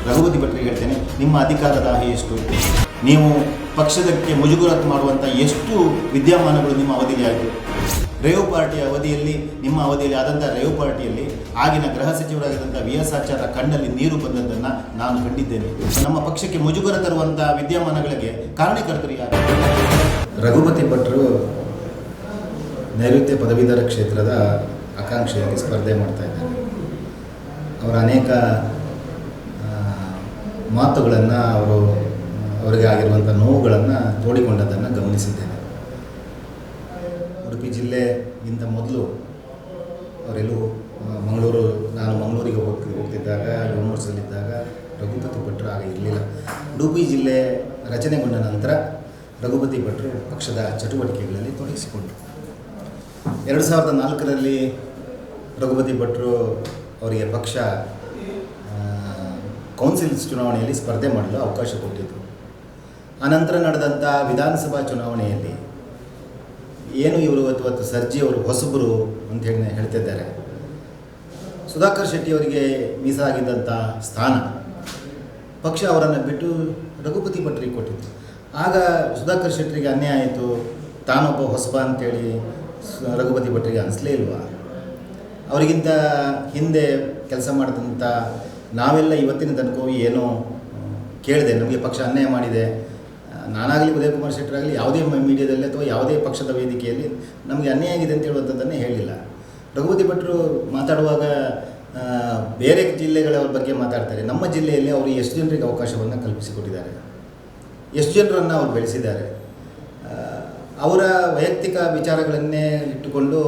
ರಘುಪತಿ ಭಟ್ರಿಗೆ ಹೇಳ್ತೇನೆ, ನಿಮ್ಮ ಅಧಿಕಾರದ ಎಷ್ಟು? ನೀವು ಪಕ್ಷದಕ್ಕೆ ಮುಜುಗರ ಮಾಡುವಂಥ ಎಷ್ಟು ವಿದ್ಯಮಾನಗಳು ನಿಮ್ಮ ಅವಧಿಯಲ್ಲಿ ಆಯಿತು? ರೇವ್ ಪಾರ್ಟಿಯ ಅವಧಿಯಲ್ಲಿ, ನಿಮ್ಮ ಅವಧಿಯಲ್ಲಿ ಆದಂಥ ರೇವ್ ಪಾರ್ಟಿಯಲ್ಲಿ ಆಗಿನ ಗೃಹ ಸಚಿವರಾಗಿದ್ದಂಥ VS ಆಚಾರ್ಯ ಕಣ್ಣಲ್ಲಿ ನೀರು ಬಂದದ್ದನ್ನು ನಾನು ಕಂಡಿದ್ದೇನೆ. ನಮ್ಮ ಪಕ್ಷಕ್ಕೆ ಮುಜುಗರ ತರುವಂಥ ವಿದ್ಯಮಾನಗಳಿಗೆ ಕಾರಣಕರ್ತರು ಯಾರು? ರಘುಪತಿ ಭಟ್ರು ನೈಋತ್ಯ ಪದವೀಧರ ಕ್ಷೇತ್ರದ ಆಕಾಂಕ್ಷೆಯಾಗಿ ಸ್ಪರ್ಧೆ ಮಾಡ್ತಾ ಇದ್ದಾರೆ. ಅವರ ಅನೇಕ ಮಾತುಗಳನ್ನು, ಅವರಿಗೆ ಆಗಿರುವಂಥ ನೋವುಗಳನ್ನು ತೋಡಿಕೊಂಡದ್ದನ್ನು ಗಮನಿಸಿದ್ದೇನೆ. ಉಡುಪಿ ಜಿಲ್ಲೆಗಿಂತ ಮೊದಲು ಅವರೆಲ್ಲೂ ನಾನು ಮಂಗಳೂರಿಗೆ ಹೋಗ್ತಿದ್ದಾಗ, ಯೂನಿವರ್ಸಲ್ಲಿದ್ದಾಗ ರಘುಪತಿ ಭಟ್ರು ಆಗ ಇರಲಿಲ್ಲ. ಉಡುಪಿ ಜಿಲ್ಲೆ ರಚನೆಗೊಂಡ ನಂತರ ರಘುಪತಿ ಭಟ್ರು ಪಕ್ಷದ ಚಟುವಟಿಕೆಗಳಲ್ಲಿ ತೊಡಗಿಸಿಕೊಂಡರು. 2004ರಲ್ಲಿ ರಘುಪತಿ ಭಟ್ರು ಅವರಿಗೆ ಪಕ್ಷ ಕೌನ್ಸಿಲ್ಸ್ ಚುನಾವಣೆಯಲ್ಲಿ ಸ್ಪರ್ಧೆ ಮಾಡಲು ಅವಕಾಶ ಕೊಟ್ಟಿದ್ದರು. ಆನಂತರ ನಡೆದಂಥ ವಿಧಾನಸಭಾ ಚುನಾವಣೆಯಲ್ಲಿ ಏನು ಇವರು ಇವತ್ತು ಸರ್ಜಿ ಅವರು ಹೊಸಬರು ಅಂತ ಹೇಳ್ತಿದ್ದಾರೆ. ಸುಧಾಕರ್ ಶೆಟ್ಟಿ ಅವರಿಗೆ ಮೀಸಲಾಗಿದ್ದಂಥ ಸ್ಥಾನ ಪಕ್ಷ ಅವರನ್ನು ಬಿಟ್ಟು ರಘುಪತಿ ಭಟ್ರಿಗೆ ಕೊಟ್ಟಿತ್ತು. ಆಗ ಸುಧಾಕರ್ ಶೆಟ್ಟಿಗೆ ಅನ್ಯಾಯ ಆಯಿತು, ತಾನೊಬ್ಬ ಹೊಸಬ ಅಂತೇಳಿ ರಘುಪತಿ ಭಟ್ರಿಗೆ ಅನಿಸ್ಲೇ ಇಲ್ವಾ? ಅವರಿಗಿಂತ ಹಿಂದೆ ಕೆಲಸ ಮಾಡಿದಂಥ ನಾವೆಲ್ಲ ಇವತ್ತಿನ ತನಕ ಏನೋ ಕೇಳಿದೆ, ನಮಗೆ ಪಕ್ಷ ಅನ್ಯಾಯ ಮಾಡಿದೆ, ನಾನಾಗಲಿ ಉದಯ್ ಕುಮಾರ್ ಶೆಟ್ಟರಾಗಲಿ ಯಾವುದೇ ಮೀಡಿಯಾದಲ್ಲಿ ಅಥವಾ ಯಾವುದೇ ಪಕ್ಷದ ವೇದಿಕೆಯಲ್ಲಿ ನಮಗೆ ಅನ್ಯಾಯ ಆಗಿದೆ ಅಂತ ಹೇಳುವಂಥದ್ದನ್ನೇ ಹೇಳಿಲ್ಲ. ರಘುಪತಿ ಭಟ್ರು ಮಾತಾಡುವಾಗ ಬೇರೆ ಜಿಲ್ಲೆಗಳ ಬಗ್ಗೆ ಮಾತಾಡ್ತಾರೆ. ನಮ್ಮ ಜಿಲ್ಲೆಯಲ್ಲಿ ಅವರು ಎಷ್ಟು ಜನರಿಗೆ ಅವಕಾಶವನ್ನು ಕಲ್ಪಿಸಿಕೊಟ್ಟಿದ್ದಾರೆ, ಎಷ್ಟು ಜನರನ್ನು ಅವರು ಬೆಳೆಸಿದ್ದಾರೆ. ಅವರ ವೈಯಕ್ತಿಕ ವಿಚಾರಗಳನ್ನೇ ಇಟ್ಟುಕೊಂಡು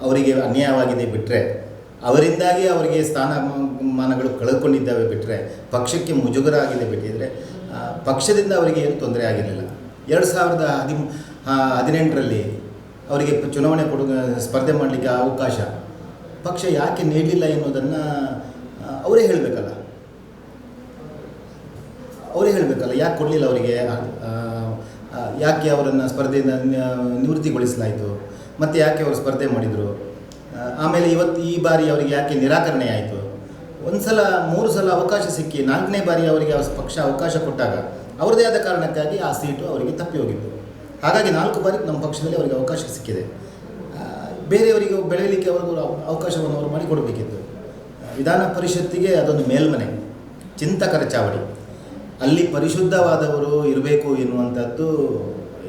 ಅವರಿಗೆ ಅನ್ಯಾಯವಾಗಿದೆ ಬಿಟ್ಟರೆ, ಅವರಿಂದಾಗಿ ಅವರಿಗೆ ಸ್ಥಾನಮಾನಗಳು ಕಳೆದುಕೊಂಡಿದ್ದಾವೆ ಬಿಟ್ಟರೆ, ಪಕ್ಷಕ್ಕೆ ಮುಜುಗರ ಆಗಿದೆ ಬಿಟ್ಟಿದ್ದರೆ ಪಕ್ಷದಿಂದ ಅವರಿಗೆ ಏನು ತೊಂದರೆ ಆಗಿರಲಿಲ್ಲ. 2018ರಲ್ಲಿ ಅವರಿಗೆ ಚುನಾವಣೆ ಸ್ಪರ್ಧೆ ಮಾಡಲಿಕ್ಕೆ ಅವಕಾಶ ಪಕ್ಷ ಯಾಕೆ ನೀಡಲಿಲ್ಲ ಎನ್ನುವುದನ್ನು ಅವರೇ ಹೇಳಬೇಕಲ್ಲ. ಯಾಕೆ ಕೊಡಲಿಲ್ಲ ಅವರಿಗೆ? ಯಾಕೆ ಅವರನ್ನು ಸ್ಪರ್ಧೆಯಿಂದ ನಿವೃತ್ತಿಗೊಳಿಸಲಾಯಿತು? ಮತ್ತು ಯಾಕೆ ಅವರು ಸ್ಪರ್ಧೆ ಮಾಡಿದರು? ಆಮೇಲೆ ಈ ಬಾರಿ ಅವರಿಗೆ ಯಾಕೆ ನಿರಾಕರಣೆ ಆಯಿತು? ಒಂದು ಸಲ 3 ಸಲ ಅವಕಾಶ ಸಿಕ್ಕಿ 4ನೇ ಬಾರಿ ಅವರಿಗೆ ಪಕ್ಷ ಅವಕಾಶ ಕೊಟ್ಟಾಗ ಅವರದೇ ಆದ ಕಾರಣಕ್ಕಾಗಿ ಆ ಸೀಟು ಅವರಿಗೆ ತಪ್ಪಿ ಹೋಗಿತ್ತು. ಹಾಗಾಗಿ 4 ಬಾರಿ ನಮ್ಮ ಪಕ್ಷದಲ್ಲಿ ಅವರಿಗೆ ಅವಕಾಶ ಸಿಕ್ಕಿದೆ. ಬೇರೆಯವರಿಗೆ ಬೆಳೆಯಲಿಕ್ಕೆ ಅವ್ರಿಗೂ ಅವಕಾಶವನ್ನು ಅವರು ಮಾಡಿಕೊಡಬೇಕಿತ್ತು. ವಿಧಾನ ಪರಿಷತ್ತಿಗೆ ಅದೊಂದು ಮೇಲ್ಮನೆ, ಚಿಂತಕರ ಚಾವಡಿ. ಅಲ್ಲಿ ಪರಿಶುದ್ಧವಾದವರು ಇರಬೇಕು ಎನ್ನುವಂಥದ್ದು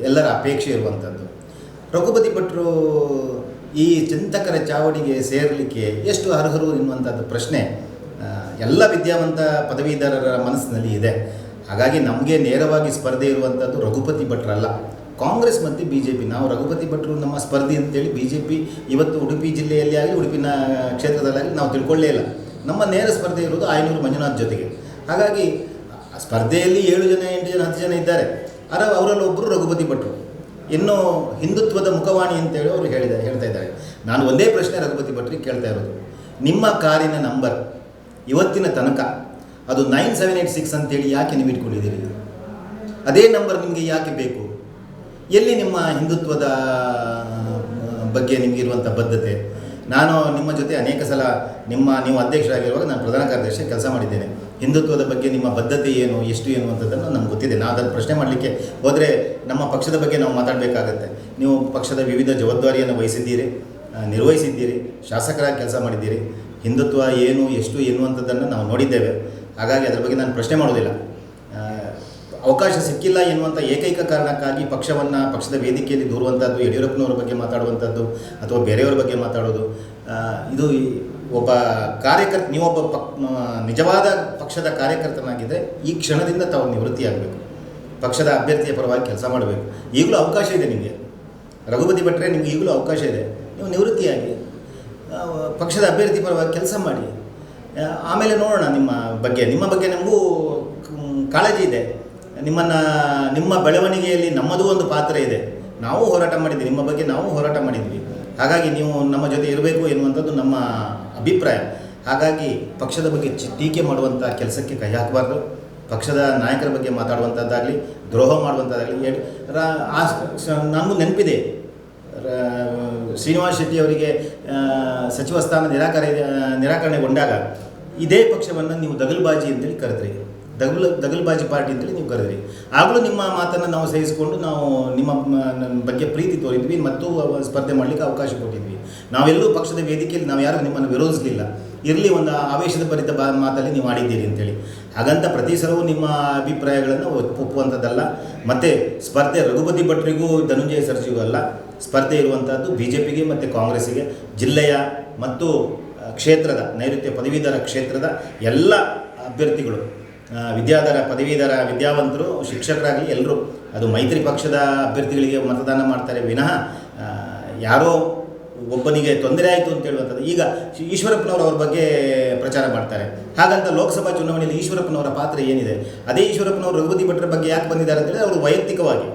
ಎಲ್ಲರ ಅಪೇಕ್ಷೆ ಇರುವಂಥದ್ದು. ರಘುಪತಿ ಭಟ್ರು ಈ ಚಿಂತಕರ ಚಾವಡಿಗೆ ಸೇರಲಿಕ್ಕೆ ಎಷ್ಟು ಅರ್ಹರು ಎನ್ನುವಂಥದ್ದು ಪ್ರಶ್ನೆ ಎಲ್ಲ ವಿದ್ಯಾವಂತ ಪದವೀಧರರ ಮನಸ್ಸಿನಲ್ಲಿ ಇದೆ. ಹಾಗಾಗಿ ನಮಗೆ ನೇರವಾಗಿ ಸ್ಪರ್ಧೆ ಇರುವಂಥದ್ದು ರಘುಪತಿ ಭಟ್ರಲ್ಲ, ಕಾಂಗ್ರೆಸ್ ಮತ್ತು BJP. ನಾವು ರಘುಪತಿ ಭಟ್ರು ನಮ್ಮ ಸ್ಪರ್ಧೆ ಅಂತೇಳಿ BJP ಇವತ್ತು ಉಡುಪಿ ಜಿಲ್ಲೆಯಲ್ಲಿ ಆಗಲಿ ಉಡುಪಿನ ಕ್ಷೇತ್ರದಲ್ಲಾಗಲಿ ನಾವು ತಿಳ್ಕೊಳ್ಳೇ ಇಲ್ಲ. ನಮ್ಮ ನೇರ ಸ್ಪರ್ಧೆ ಇರೋದು ಆಯನೂರು ಮಂಜುನಾಥ್ ಜೊತೆಗೆ. ಹಾಗಾಗಿ ಸ್ಪರ್ಧೆಯಲ್ಲಿ 7 ಜನ 8 ಜನ 10 ಜನ ಇದ್ದಾರೆ. ಅವರಲ್ಲಿ ಒಬ್ಬರು ರಘುಪತಿ ಭಟ್ರು. ಇನ್ನು ಹಿಂದುತ್ವದ ಮುಖವಾಣಿ ಅಂತೇಳಿ ಅವರು ಹೇಳ್ತಾ ಇದ್ದಾರೆ. ನಾನು ಒಂದೇ ಪ್ರಶ್ನೆ ರಘುಪತಿ ಭಟ್ರಿಗೆ ಕೇಳ್ತಾ ಇರೋದು, ನಿಮ್ಮ ಕಾರಿನ ನಂಬರ್ ಇವತ್ತಿನ ತನಕ ಅದು 9786 ಅಂತೇಳಿ ಯಾಕೆ ನೀವು ಇಟ್ಕೊಂಡಿದ್ದೀರಿ? ಅದೇ ನಂಬರ್ ನಿಮಗೆ ಯಾಕೆ ಬೇಕು? ಎಲ್ಲಿ ನಿಮ್ಮ ಹಿಂದುತ್ವದ ಬಗ್ಗೆ ನಿಮಗಿರುವಂಥ ಬದ್ಧತೆ? ನಾನು ನಿಮ್ಮ ಜೊತೆ ಅನೇಕ ಸಲ ನೀವು ಅಧ್ಯಕ್ಷರಾಗಿರುವಾಗ ನಾನು ಪ್ರಧಾನ ಕಾರ್ಯದರ್ಶಿ ಕೆಲಸ ಮಾಡಿದ್ದೇನೆ. ಹಿಂದುತ್ವದ ಬಗ್ಗೆ ನಿಮ್ಮ ಬದ್ಧತೆ ಏನು, ಎಷ್ಟು ಎನ್ನುವಂಥದ್ದನ್ನು ನಮ್ಗೆ ಗೊತ್ತಿದೆ. ನಾವು ಅದನ್ನು ಪ್ರಶ್ನೆ ಮಾಡಲಿಕ್ಕೆ ಹೋದರೆ ನಮ್ಮ ಪಕ್ಷದ ಬಗ್ಗೆ ನಾವು ಮಾತಾಡಬೇಕಾಗತ್ತೆ. ನೀವು ಪಕ್ಷದ ವಿವಿಧ ಜವಾಬ್ದಾರಿಯನ್ನು ನಿರ್ವಹಿಸಿದ್ದೀರಿ, ಶಾಸಕರಾಗಿ ಕೆಲಸ ಮಾಡಿದ್ದೀರಿ. ಹಿಂದುತ್ವ ಏನು, ಎಷ್ಟು ಎನ್ನುವಂಥದ್ದನ್ನು ನಾವು ನೋಡಿದ್ದೇವೆ. ಹಾಗಾಗಿ ಅದರ ಬಗ್ಗೆ ನಾನು ಪ್ರಶ್ನೆ ಮಾಡೋದಿಲ್ಲ. ಅವಕಾಶ ಸಿಕ್ಕಿಲ್ಲ ಎನ್ನುವಂಥ ಏಕೈಕ ಕಾರಣಕ್ಕಾಗಿ ಪಕ್ಷದ ವೇದಿಕೆಯಲ್ಲಿ ದೂರುವಂಥದ್ದು, ಯಡಿಯೂರಪ್ಪನವರ ಬಗ್ಗೆ ಮಾತಾಡುವಂಥದ್ದು ಅಥವಾ ಬೇರೆಯವರ ಬಗ್ಗೆ ಮಾತಾಡೋದು, ಇದು ಒಬ್ಬ ನೀವೊಬ್ಬ ನಿಜವಾದ ಪಕ್ಷದ ಕಾರ್ಯಕರ್ತನಾಗಿದ್ದರೆ ಈ ಕ್ಷಣದಿಂದ ತಾವು ನಿವೃತ್ತಿಯಾಗಬೇಕು. ಪಕ್ಷದ ಅಭ್ಯರ್ಥಿಯ ಪರವಾಗಿ ಕೆಲಸ ಮಾಡಬೇಕು. ಈಗಲೂ ಅವಕಾಶ ಇದೆ ನಿಮಗೆ. ರಘುಪತಿ ಭಟ್ರೆ, ನಿಮಗೆ ಈಗಲೂ ಅವಕಾಶ ಇದೆ. ನೀವು ನಿವೃತ್ತಿಯಾಗಿ ಪಕ್ಷದ ಅಭ್ಯರ್ಥಿ ಪರವಾಗಿ ಕೆಲಸ ಮಾಡಿ. ಆಮೇಲೆ ನೋಡೋಣ ನಿಮ್ಮ ಬಗ್ಗೆ ನಮಗೂ ಕಾಳಜಿ ಇದೆ. ನಿಮ್ಮ ಬೆಳವಣಿಗೆಯಲ್ಲಿ ನಮ್ಮದು ಒಂದು ಪಾತ್ರ ಇದೆ. ನಾವು ಹೋರಾಟ ಮಾಡಿದ್ವಿ, ನಿಮ್ಮ ಬಗ್ಗೆ ನಾವು ಹೋರಾಟ ಮಾಡಿದ್ವಿ. ಹಾಗಾಗಿ ನೀವು ನಮ್ಮ ಜೊತೆ ಇರಬೇಕು ಎನ್ನುವಂಥದ್ದು ನಮ್ಮ ಅಭಿಪ್ರಾಯ. ಹಾಗಾಗಿ ಪಕ್ಷದ ಬಗ್ಗೆ ಟೀಕೆ ಮಾಡುವಂಥ ಕೆಲಸಕ್ಕೆ ಕೈ ಹಾಕಬಾರ್ದು. ಪಕ್ಷದ ನಾಯಕರ ಬಗ್ಗೆ ಮಾತಾಡುವಂಥದ್ದಾಗಲಿ, ದ್ರೋಹ ಮಾಡುವಂಥದ್ದಾಗಲಿ. ನಮಗೂ ನೆನಪಿದೆ, ಶ್ರೀನಿವಾಸ್ ಶೆಟ್ಟಿ ಅವರಿಗೆ ಸಚಿವ ಸ್ಥಾನ ನಿರಾಕರಣೆಗೊಂಡಾಗ ಇದೇ ಪಕ್ಷವನ್ನು ನೀವು ದಗಲ್ಬಾಜಿ ಅಂತೇಳಿ ಕರೆದ್ರಿ, ದಗಲ್ಬಾಜಿ ಪಾರ್ಟಿ ಅಂತೇಳಿ ನೀವು ಕರೆದ್ರಿ. ಆಗಲೂ ನಿಮ್ಮ ಮಾತನ್ನು ನಾವು ಸಹಿಸಿಕೊಂಡು ನಾವು ನಿಮ್ಮ ಬಗ್ಗೆ ಪ್ರೀತಿ ತೋರಿದ್ವಿ ಮತ್ತು ಸ್ಪರ್ಧೆ ಮಾಡಲಿಕ್ಕೆ ಅವಕಾಶ ಕೊಟ್ಟಿದ್ವಿ. ನಾವೆಲ್ಲೂ ಪಕ್ಷದ ವೇದಿಕೆಯಲ್ಲಿ ನಾವು ಯಾರು ನಿಮ್ಮನ್ನು ವಿರೋಧಿಸಲಿಲ್ಲ. ಇರಲಿ, ಒಂದು ಆವೇಶದ ಭರಿತ ಮಾತಲ್ಲಿ ನೀವು ಮಾಡಿದ್ದೀರಿ ಅಂತೇಳಿ. ಹಾಗಂತ ಪ್ರತಿ ಸಲವೂ ನಿಮ್ಮ ಅಭಿಪ್ರಾಯಗಳನ್ನು ಒಪ್ಪುವಂಥದ್ದಲ್ಲ. ಮತ್ತು ಸ್ಪರ್ಧೆ ರಘುಪತಿ ಭಟ್ರಿಗೂ ಧನಂಜಯ ಸರ್ಜಿಗೂ ಅಲ್ಲ. ಸ್ಪರ್ಧೆ ಇರುವಂಥದ್ದು BJPಗೆ ಮತ್ತು ಕಾಂಗ್ರೆಸ್ಸಿಗೆ. ಜಿಲ್ಲೆಯ ಮತ್ತು ಕ್ಷೇತ್ರದ ನೈಋತ್ಯ ಪದವೀಧರ ಕ್ಷೇತ್ರದ ಎಲ್ಲ ಅಭ್ಯರ್ಥಿಗಳು, ವಿದ್ಯಾಧರ ಪದವೀಧರ ವಿದ್ಯಾವಂತರು, ಶಿಕ್ಷಕರಾಗಲಿ ಎಲ್ಲರೂ ಅದು ಮೈತ್ರಿ ಪಕ್ಷದ ಅಭ್ಯರ್ಥಿಗಳಿಗೆ ಮತದಾನ ಮಾಡ್ತಾರೆ ವಿನಃ ಯಾರೋ ಒಬ್ಬನಿಗೆ ತೊಂದರೆ ಆಯಿತು ಅಂತ ಹೇಳುವಂಥದ್ದು. ಈಗ ಈಶ್ವರಪ್ಪನವರು ಅವ್ರ ಬಗ್ಗೆ ಪ್ರಚಾರ ಮಾಡ್ತಾರೆ. ಹಾಗಂತ ಲೋಕಸಭಾ ಚುನಾವಣೆಯಲ್ಲಿ ಈಶ್ವರಪ್ಪನವರ ಪಾತ್ರ ಏನಿದೆ? ಅದೇ ಈಶ್ವರಪ್ಪನವರು ರಘುಪತಿ ಭಟ್ರ ಬಗ್ಗೆ ಯಾಕೆ ಬಂದಿದ್ದಾರೆ ಅಂತೇಳಿದ್ರೆ ಅವರು ವೈಯಕ್ತಿಕವಾಗಿ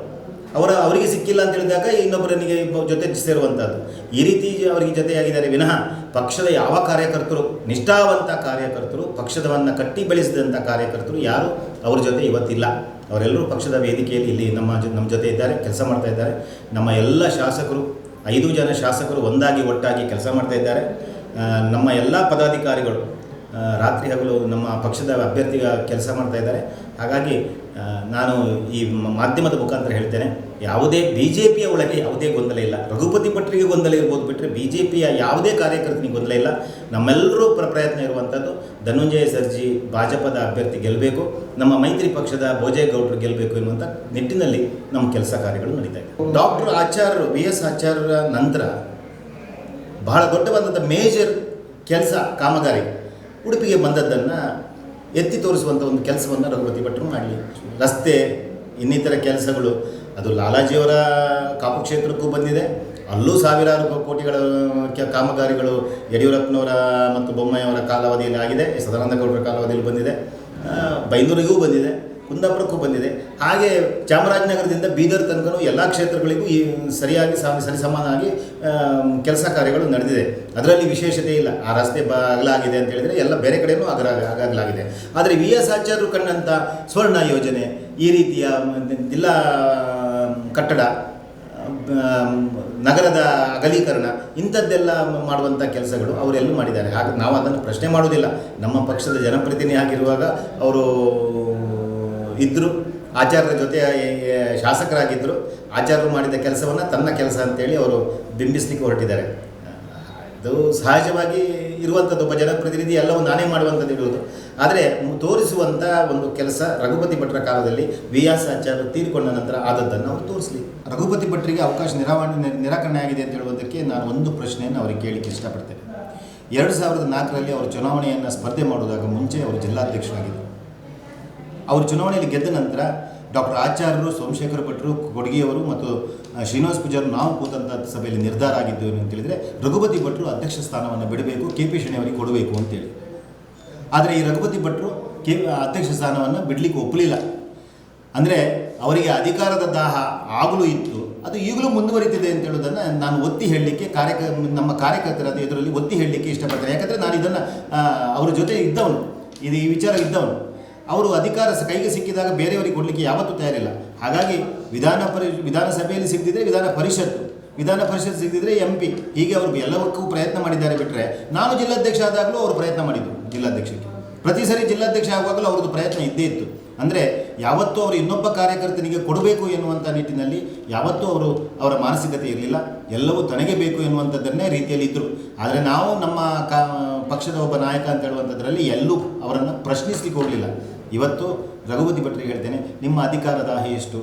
ಅವರಿಗೆ ಸಿಕ್ಕಿಲ್ಲ ಅಂತ ಹೇಳಿದಾಗ ಇನ್ನೊಬ್ಬರನಿಗೆ ಜೊತೆ ಸೇರುವಂಥದ್ದು. ಈ ರೀತಿ ಅವರಿಗೆ ಜೊತೆಯಾಗಿದ್ದಾರೆ ವಿನಃ ಪಕ್ಷದ ಯಾವ ಕಾರ್ಯಕರ್ತರು, ನಿಷ್ಠಾವಂತ ಕಾರ್ಯಕರ್ತರು, ಪಕ್ಷದವನ್ನು ಕಟ್ಟಿ ಬೆಳೆಸಿದಂಥ ಕಾರ್ಯಕರ್ತರು ಯಾರು ಅವ್ರ ಜೊತೆ ಇವತ್ತಿಲ್ಲ. ಅವರೆಲ್ಲರೂ ಪಕ್ಷದ ವೇದಿಕೆಯಲ್ಲಿ ಇಲ್ಲಿ ನಮ್ಮ ಜೊತೆ ಇದ್ದಾರೆ, ಕೆಲಸ ಮಾಡ್ತಾ ಇದ್ದಾರೆ. ನಮ್ಮ ಎಲ್ಲ ಶಾಸಕರು 5 ಜನ ಶಾಸಕರು ಒಂದಾಗಿ ಒಟ್ಟಾಗಿ ಕೆಲಸ ಮಾಡ್ತಾ ಇದ್ದಾರೆ. ನಮ್ಮ ಎಲ್ಲ ಪದಾಧಿಕಾರಿಗಳು ರಾತ್ರಿ ಹಗಲು ನಮ್ಮ ಪಕ್ಷದ ಅಭ್ಯರ್ಥಿಗ ಕೆಲಸ ಮಾಡ್ತಾ ಇದ್ದಾರೆ. ಹಾಗಾಗಿ ನಾನು ಈ ಮಾಧ್ಯಮದ ಮುಖಾಂತರ ಹೇಳ್ತೇನೆ, ಯಾವುದೇ BJPಯ ಒಳಗೆ ಯಾವುದೇ ಗೊಂದಲ ಇಲ್ಲ. ರಘುಪತಿ ಭಟ್ರಿಗೆ ಗೊಂದಲ ಇರ್ಬೋದು ಬಿಟ್ಟರೆ BJPಯ ಯಾವುದೇ ಕಾರ್ಯಕರ್ತನಿಗೆ ಗೊಂದಲ ಇಲ್ಲ. ನಮ್ಮೆಲ್ಲರೂ ಪ್ರಯತ್ನ ಇರುವಂಥದ್ದು ಧನಂಜಯ ಸರ್ಜಿ ಭಾಜಪದ ಅಭ್ಯರ್ಥಿ ಗೆಲ್ಲಬೇಕು, ನಮ್ಮ ಮೈತ್ರಿ ಪಕ್ಷದ ಭೋಜೇಗೌಡರು ಗೆಲ್ಲಬೇಕು ಎನ್ನುವಂಥ ನಿಟ್ಟಿನಲ್ಲಿ ನಮ್ಮ ಕೆಲಸ ಕಾರ್ಯಗಳು ನಡೀತಾ ಇದೆ. ಡಾಕ್ಟರ್ ಆಚಾರ್ಯರು VS ಆಚಾರ್ಯರ ನಂತರ ಬಹಳ ದೊಡ್ಡವಾದಂಥ ಮೇಜರ್ ಕೆಲಸ ಕಾಮಗಾರಿ ಉಡುಪಿಗೆ ಬಂದದ್ದನ್ನು ಎತ್ತಿ ತೋರಿಸುವಂಥ ಒಂದು ಕೆಲಸವನ್ನು ರಘುಪತಿ ಭಟ್ರು ಮಾಡಲಿ. ರಸ್ತೆ ಇನ್ನಿತರ ಕೆಲಸಗಳು ಅದು ಲಾಲಾಜಿಯವರ ಕಾಪು ಕ್ಷೇತ್ರಕ್ಕೂ ಬಂದಿದೆ. ಅಲ್ಲೂ ಸಾವಿರಾರು ಕೋಟಿಗಳ ಕಾಮಗಾರಿಗಳು ಯಡಿಯೂರಪ್ಪನವರ ಮತ್ತು ಬೊಮ್ಮಾಯಿಯವರ ಕಾಲಾವಧಿಯಲ್ಲಿ ಆಗಿದೆ. ಸದಾನಂದ ಗೌಡರ ಕಾಲಾವಧಿಯಲ್ಲಿ ಬಂದಿದೆ. ಬೈಂದೂರಿಗೂ ಬಂದಿದೆ, ಕುಂದಾಪುರಕ್ಕೂ ಬಂದಿದೆ. ಹಾಗೆ ಚಾಮರಾಜನಗರದಿಂದ ಬೀದರ್ ತನಕನೂ ಎಲ್ಲ ಕ್ಷೇತ್ರಗಳಿಗೂ ಸರಿಯಾಗಿ ಸರಿಸಮಾನಾಗಿ ಕೆಲಸ ಕಾರ್ಯಗಳು ನಡೆದಿದೆ. ಅದರಲ್ಲಿ ವಿಶೇಷತೆ ಇಲ್ಲ. ಆ ರಸ್ತೆ ಅಗಲಾಗಿದೆ ಅಂತ ಹೇಳಿದರೆ ಎಲ್ಲ ಬೇರೆ ಕಡೆಯೂ ಅಗಲಾಗಿದೆ. ಆದರೆ VS ಆಚಾರ್ಯರು ಕಂಡಂಥ ಸ್ವರ್ಣ ಯೋಜನೆ, ಈ ರೀತಿಯ ಜಿಲ್ಲಾ ಕಟ್ಟಡ, ನಗರದ ಅಗಲೀಕರಣ, ಇಂಥದ್ದೆಲ್ಲ ಮಾಡುವಂಥ ಕೆಲಸಗಳು ಅವರೆಲ್ಲೂ ಮಾಡಿದ್ದಾರೆ. ಹಾಗೆ ನಾವು ಅದನ್ನು ಪ್ರಶ್ನೆ ಮಾಡೋದಿಲ್ಲ. ನಮ್ಮ ಪಕ್ಷದ ಜನಪ್ರತಿನಿಧಿ ಆಗಿರುವಾಗ ಅವರು ಇದ್ದರು, ಆಚಾರ್ಯರ ಜೊತೆ ಶಾಸಕರಾಗಿದ್ದರು. ಆಚಾರ್ಯರು ಮಾಡಿದ ಕೆಲಸವನ್ನು ತನ್ನ ಕೆಲಸ ಅಂತೇಳಿ ಅವರು ಬಿಂಬಿಸಲಿಕ್ಕೆ ಹೊರಟಿದ್ದಾರೆ. ಅದು ಸಹಜವಾಗಿ ಇರುವಂಥದ್ದು. ಒಬ್ಬ ಜನಪ್ರತಿನಿಧಿ ಎಲ್ಲವೂ ನಾನೇ ಮಾಡುವಂಥದ್ದು ಇರುವುದು. ಆದರೆ ತೋರಿಸುವಂಥ ಒಂದು ಕೆಲಸ ರಘುಪತಿ ಭಟ್ರ ಕಾಲದಲ್ಲಿ VS ಆಚಾರ್ಯರು ತೀರಿಕೊಂಡ ನಂತರ ಆದದ್ದನ್ನು ಅವರು ತೋರಿಸಲಿ. ರಘುಪತಿ ಭಟ್ರಿಗೆ ಅವಕಾಶ ನಿರಾಕರಣೆ ಆಗಿದೆ ಅಂತ ಹೇಳುವುದಕ್ಕೆ ನಾನು ಒಂದು ಪ್ರಶ್ನೆಯನ್ನು ಅವರಿಗೆ ಕೇಳಲಿಕ್ಕೆ ಇಷ್ಟಪಡ್ತೇನೆ. 2004ರಲ್ಲಿ ಅವರು ಚುನಾವಣೆಯನ್ನು ಸ್ಪರ್ಧೆ ಮಾಡುವಾಗ ಮುಂಚೆ ಅವರು ಜಿಲ್ಲಾಧ್ಯಕ್ಷರಾಗಿದ್ದರು. ಅವರು ಚುನಾವಣೆಯಲ್ಲಿ ಗೆದ್ದ ನಂತರ ಡಾಕ್ಟರ್ ಆಚಾರ್ಯರು, ಸೋಮಶೇಖರ ಭಟ್ರು, ಕೊಡಗಿಯವರು ಮತ್ತು ಶ್ರೀನಿವಾಸ ಪೂಜಾರು ನಾವು ಕೂತಂಥ ಸಭೆಯಲ್ಲಿ ನಿರ್ಧಾರ ಆಗಿದ್ದು ಅಂತ ಹೇಳಿದರೆ ರಘುಪತಿ ಭಟ್ರು ಅಧ್ಯಕ್ಷ ಸ್ಥಾನವನ್ನು ಬಿಡಬೇಕು, KP ಶೆಣೈ ಅವರಿಗೆ ಕೊಡಬೇಕು ಅಂತೇಳಿ. ಆದರೆ ಈ ರಘುಪತಿ ಭಟ್ರು ಅಧ್ಯಕ್ಷ ಸ್ಥಾನವನ್ನು ಬಿಡಲಿಕ್ಕೆ ಒಪ್ಪಲಿಲ್ಲ. ಅಂದರೆ ಅವರಿಗೆ ಅಧಿಕಾರದ ದಾಹ ಆಗಲೂ ಇತ್ತು, ಅದು ಈಗಲೂ ಮುಂದುವರಿತಿದೆ ಅಂತ ಹೇಳೋದನ್ನು ನಾನು ಒತ್ತಿ ಹೇಳಲಿಕ್ಕೆ ನಮ್ಮ ಕಾರ್ಯಕರ್ತರ ಎದುರಲ್ಲಿ ಒತ್ತಿ ಹೇಳಲಿಕ್ಕೆ ಇಷ್ಟಪಡ್ತೇನೆ. ಯಾಕಂದರೆ ನಾನು ಇದನ್ನು ಅವ್ರ ಜೊತೆ ಇದ್ದವನು, ಈ ವಿಚಾರ ಇದ್ದವನು. ಅವರು ಅಧಿಕಾರ ಕೈಗೆ ಸಿಕ್ಕಿದಾಗ ಬೇರೆಯವರಿಗೆ ಕೊಡಲಿಕ್ಕೆ ಯಾವತ್ತೂ ತಯಾರಿಲ್ಲ. ಹಾಗಾಗಿ ವಿಧಾನಸಭೆಯಲ್ಲಿ ಸಿಗದಿದ್ದರೆ ವಿಧಾನ ಪರಿಷತ್ ಸಿಗದಿದ್ದರೆ MP, ಹೀಗೆ ಅವರು ಎಲ್ಲವಕ್ಕೂ ಪ್ರಯತ್ನ ಮಾಡಿದ್ದಾರೆ. ಬಿಟ್ಟರೆ ನಾನು ಜಿಲ್ಲಾಧ್ಯಕ್ಷ ಆದಾಗಲೂ ಅವರು ಪ್ರಯತ್ನ ಮಾಡಿದರು. ಜಿಲ್ಲಾಧ್ಯಕ್ಷಕ್ಕೆ ಪ್ರತಿ ಸರಿ ಜಿಲ್ಲಾಧ್ಯಕ್ಷ ಆಗುವಾಗಲೂ ಅವ್ರದ್ದು ಪ್ರಯತ್ನ ಇದ್ದೇ ಇತ್ತು. ಅಂದರೆ ಯಾವತ್ತೂ ಅವರು ಇನ್ನೊಬ್ಬ ಕಾರ್ಯಕರ್ತನಿಗೆ ಕೊಡಬೇಕು ಎನ್ನುವಂಥ ನಿಟ್ಟಿನಲ್ಲಿ ಯಾವತ್ತೂ ಅವರ ಮಾನಸಿಕತೆ ಇರಲಿಲ್ಲ. ಎಲ್ಲವೂ ತನಗೆ ಬೇಕು ಎನ್ನುವಂಥದ್ದನ್ನೇ ರೀತಿಯಲ್ಲಿ ಇದ್ದರು. ಆದರೆ ನಾವು ನಮ್ಮ ಪಕ್ಷದ ಒಬ್ಬ ನಾಯಕ ಅಂತ ಹೇಳುವಂಥದ್ರಲ್ಲಿ ಎಲ್ಲೂ ಅವರನ್ನು ಪ್ರಶ್ನಿಸಲಿಕ್ಕೆ ಹೋಗಲಿಲ್ಲ. ಇವತ್ತು ರಘುಪತಿ ಭಟ್ರಿಗೆ ಹೇಳ್ತೇನೆ, ನಿಮ್ಮ ಅಧಿಕಾರ ದಾಹ ಎಷ್ಟು?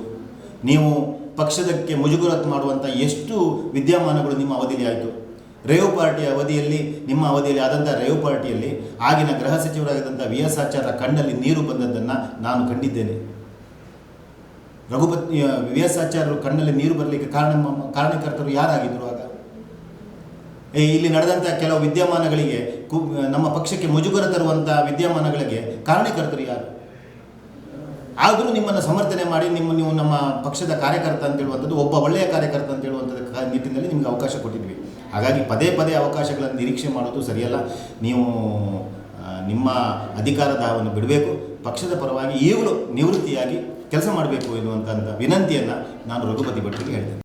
ನೀವು ಪಕ್ಷದಕ್ಕೆ ಮುಜುಗರ ಮಾಡುವಂಥ ಎಷ್ಟು ವಿದ್ಯಮಾನಗಳು ನಿಮ್ಮ ಅವಧಿಯಲ್ಲಿ ಆಯಿತು? ರೇವ್ ಪಾರ್ಟಿಯ ಅವಧಿಯಲ್ಲಿ, ನಿಮ್ಮ ಅವಧಿಯಲ್ಲಿ ಆದಂಥ ರೇವ್ ಪಾರ್ಟಿಯಲ್ಲಿ ಆಗಿನ ಗೃಹ ಸಚಿವರಾಗಿದ್ದಂಥ VS ಆಚಾರ್ಯರ ಕಣ್ಣಲ್ಲಿ ನೀರು ಬಂದದ್ದನ್ನು ನಾನು ಕಂಡಿದ್ದೇನೆ. VS ಆಚಾರ್ಯರು ಕಣ್ಣಲ್ಲಿ ನೀರು ಬರಲಿಕ್ಕೆ ಕಾರಣಕರ್ತರು ಯಾರಾಗಿದ್ದರು? ಆಗ ಇಲ್ಲಿ ನಡೆದಂಥ ಕೆಲವು ವಿದ್ಯಮಾನಗಳಿಗೆ, ನಮ್ಮ ಪಕ್ಷಕ್ಕೆ ಮುಜುಗರ ತರುವಂಥ ವಿದ್ಯಮಾನಗಳಿಗೆ ಕಾರಣಕರ್ತರು ಯಾರು? ಆದರೂ ನಿಮ್ಮನ್ನು ಸಮರ್ಥನೆ ಮಾಡಿ ನೀವು ನಮ್ಮ ಪಕ್ಷದ ಕಾರ್ಯಕರ್ತ ಅಂತ ಹೇಳುವಂಥದ್ದು, ಒಬ್ಬ ಒಳ್ಳೆಯ ಕಾರ್ಯಕರ್ತ ಅಂತ ಹೇಳುವಂಥದ್ದು ನಿಟ್ಟಿನಲ್ಲಿ ನಿಮಗೆ ಅವಕಾಶ ಕೊಟ್ಟಿದ್ವಿ. ಹಾಗಾಗಿ ಪದೇ ಅವಕಾಶಗಳನ್ನು ನಿರೀಕ್ಷೆ ಮಾಡೋದು ಸರಿಯಲ್ಲ. ನೀವು ನಿಮ್ಮ ಅಧಿಕಾರ ದಾಹವನ್ನು ಬಿಡಬೇಕು, ಪಕ್ಷದ ಪರವಾಗಿ ಈಗಲೂ ನಿವೃತ್ತಿಯಾಗಿ ಕೆಲಸ ಮಾಡಬೇಕು ಎನ್ನುವಂಥ ವಿನಂತಿಯನ್ನು ನಾನು ರಘುಪತಿ ಭಟ್ರಿಗೆ ಹೇಳ್ತೇನೆ.